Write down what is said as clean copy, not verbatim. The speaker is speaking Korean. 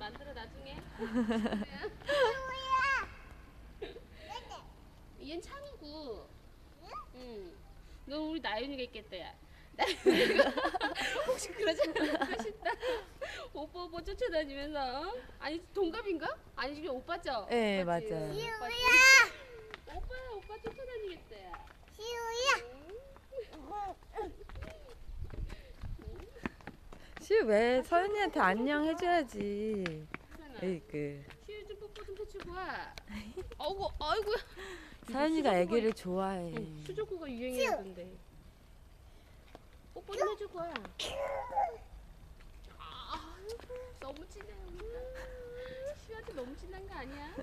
만들어 나중에. 얘는 창이고. 응. 너 우리 나윤이가 있겠다 야. 나윤이가 혹시 그러지 않을까 싶다. 오빠 쫓아다니면서. 어? 아니 동갑인가? 아니 지금 오빠죠? 네, 오빠지? 맞아요. 오빠야 오빠 쫓아다니겠다 야. 시우 왜 서윤이한테 안녕 해줘야지. 괜찮아. 에이그. 시우 좀 뽀뽀 좀 해주고 와. 아이고. 서윤이가 애기를 좋아해. 수족구가 유행이었는데. 뽀뽀 좀 해주고 와. 너무 진해. 시우한테 너무 진한 거 아니야?